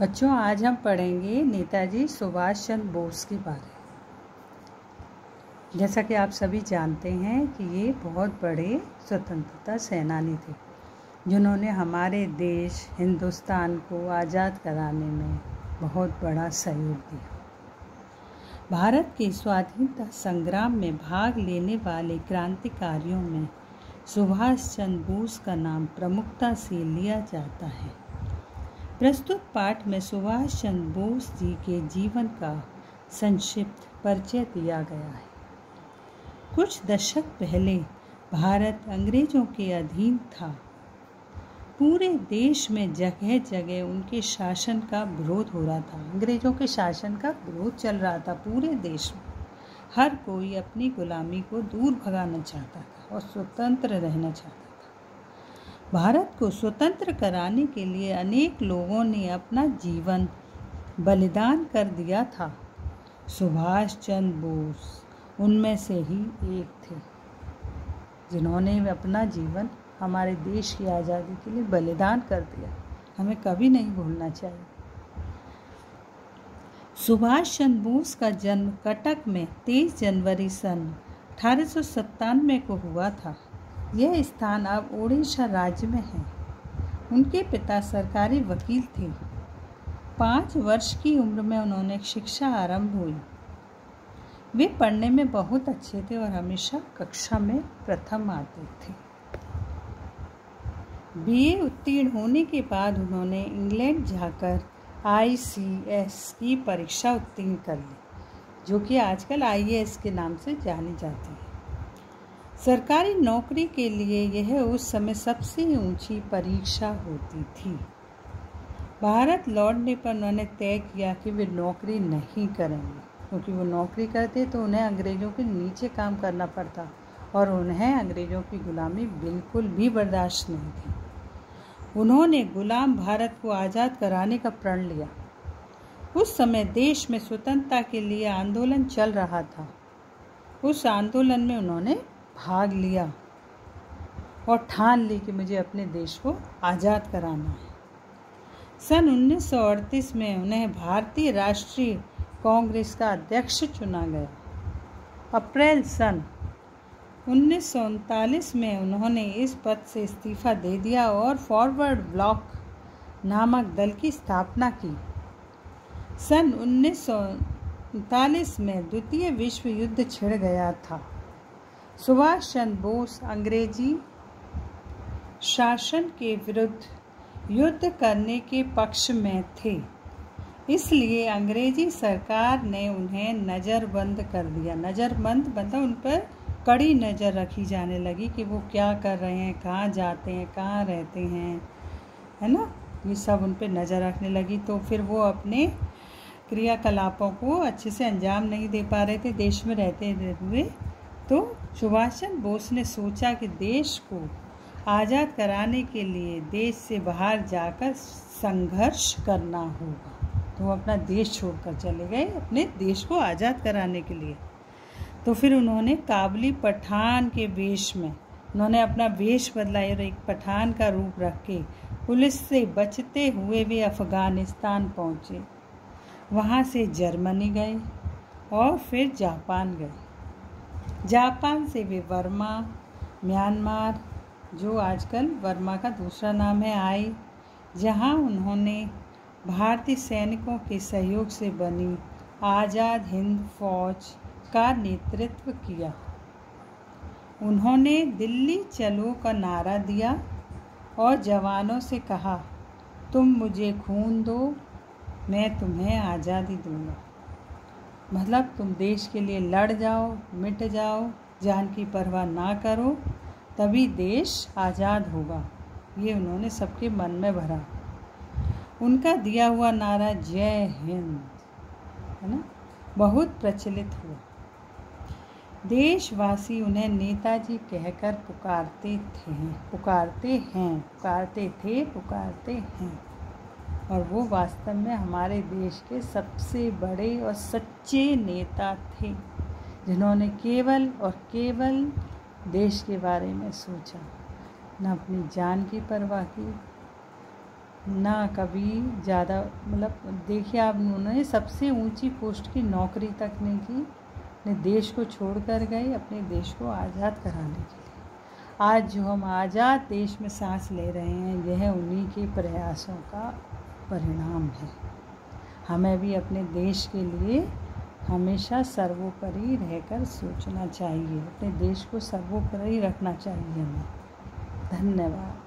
बच्चों, आज हम पढ़ेंगे नेताजी सुभाष चंद्र बोस के बारे में। जैसा कि आप सभी जानते हैं कि ये बहुत बड़े स्वतंत्रता सेनानी थे, जिन्होंने हमारे देश हिंदुस्तान को आज़ाद कराने में बहुत बड़ा सहयोग दिया। भारत के स्वाधीनता संग्राम में भाग लेने वाले क्रांतिकारियों में सुभाष चंद्र बोस का नाम प्रमुखता से लिया जाता है। प्रस्तुत पाठ में सुभाष चंद्र बोस जी के जीवन का संक्षिप्त परिचय दिया गया है। कुछ दशक पहले भारत अंग्रेजों के अधीन था। पूरे देश में जगह जगह उनके शासन का विरोध हो रहा था। अंग्रेजों के शासन का विरोध चल रहा था पूरे देश में। हर कोई अपनी गुलामी को दूर भगाना चाहता था और स्वतंत्र रहना चाहता था। भारत को स्वतंत्र कराने के लिए अनेक लोगों ने अपना जीवन बलिदान कर दिया था। सुभाष चंद्र बोस उनमें से ही एक थे, जिन्होंने अपना जीवन हमारे देश की आज़ादी के लिए बलिदान कर दिया। हमें कभी नहीं भूलना चाहिए। सुभाष चंद्र बोस का जन्म कटक में 23 जनवरी सन 1897 को हुआ था। यह स्थान अब ओडिशा राज्य में है। उनके पिता सरकारी वकील थे। 5 वर्ष की उम्र में उन्होंने शिक्षा आरंभ हुई। वे पढ़ने में बहुत अच्छे थे और हमेशा कक्षा में प्रथम आते थे। बीए उत्तीर्ण होने के बाद उन्होंने इंग्लैंड जाकर ICS की परीक्षा उत्तीर्ण कर ली, जो कि आजकल IAS के नाम से जानी जाती है। सरकारी नौकरी के लिए यह उस समय सबसे ऊंची परीक्षा होती थी। भारत लौटने पर उन्होंने तय किया कि वे नौकरी नहीं करेंगे, क्योंकि वो नौकरी करते तो उन्हें अंग्रेज़ों के नीचे काम करना पड़ता और उन्हें अंग्रेज़ों की गुलामी बिल्कुल भी बर्दाश्त नहीं थी। उन्होंने गुलाम भारत को आज़ाद कराने का प्रण लिया। उस समय देश में स्वतंत्रता के लिए आंदोलन चल रहा था। उस आंदोलन में उन्होंने भाग लिया और ठान ली कि मुझे अपने देश को आज़ाद कराना है। सन 1938 में उन्हें भारतीय राष्ट्रीय कांग्रेस का अध्यक्ष चुना गया। अप्रैल सन 1939 में उन्होंने इस पद से इस्तीफा दे दिया और फॉरवर्ड ब्लॉक नामक दल की स्थापना की। सन 1939 में द्वितीय विश्व युद्ध छिड़ गया था। सुभाष चंद्र बोस अंग्रेजी शासन के विरुद्ध युद्ध करने के पक्ष में थे, इसलिए अंग्रेजी सरकार ने उन्हें नज़रबंद कर दिया। नज़रबंद मतलब उन पर कड़ी नज़र रखी जाने लगी कि वो क्या कर रहे हैं, कहाँ जाते हैं, कहाँ रहते हैं, है ना। ये सब उन पर नज़र रखने लगी, तो फिर वो अपने क्रियाकलापों को अच्छे से अंजाम नहीं दे पा रहे थे देश में रहते हुए। तो सुभाष चंद्र बोस ने सोचा कि देश को आज़ाद कराने के लिए देश से बाहर जाकर संघर्ष करना होगा। तो वो अपना देश छोड़कर चले गए अपने देश को आज़ाद कराने के लिए। तो फिर उन्होंने काबुली पठान के वेश में उन्होंने अपना वेश बदला और एक पठान का रूप रख के पुलिस से बचते हुए वे अफ़गानिस्तान पहुँचे। वहाँ से जर्मनी गए और फिर जापान गए। जापान से वे बर्मा, म्यांमार, जो आजकल बर्मा का दूसरा नाम है, आए, जहाँ उन्होंने भारतीय सैनिकों के सहयोग से बनी आज़ाद हिंद फौज का नेतृत्व किया। उन्होंने दिल्ली चलो का नारा दिया और जवानों से कहा, तुम मुझे खून दो, मैं तुम्हें आज़ादी दूंगा। मतलब तुम देश के लिए लड़ जाओ, मिट जाओ, जान की परवाह ना करो, तभी देश आज़ाद होगा। ये उन्होंने सबके मन में भरा। उनका दिया हुआ नारा जय हिंद, है ना, बहुत प्रचलित हुआ। देशवासी उन्हें नेताजी कहकर पुकारते हैं और वो वास्तव में हमारे देश के सबसे बड़े और सच्चे नेता थे, जिन्होंने केवल और केवल देश के बारे में सोचा, न अपनी जान की परवाह की, ना कभी ज़्यादा, मतलब देखिए आप, उन्होंने सबसे ऊंची पोस्ट की नौकरी तक नहीं की, अपने देश को छोड़ कर गए अपने देश को आज़ाद कराने के लिए। आज जो हम आज़ाद देश में सांस ले रहे हैं, यह उन्हीं के प्रयासों का परिणाम है। हमें भी अपने देश के लिए हमेशा सर्वोपरि रहकर सोचना चाहिए, अपने देश को सर्वोपरि रखना चाहिए हमें। धन्यवाद।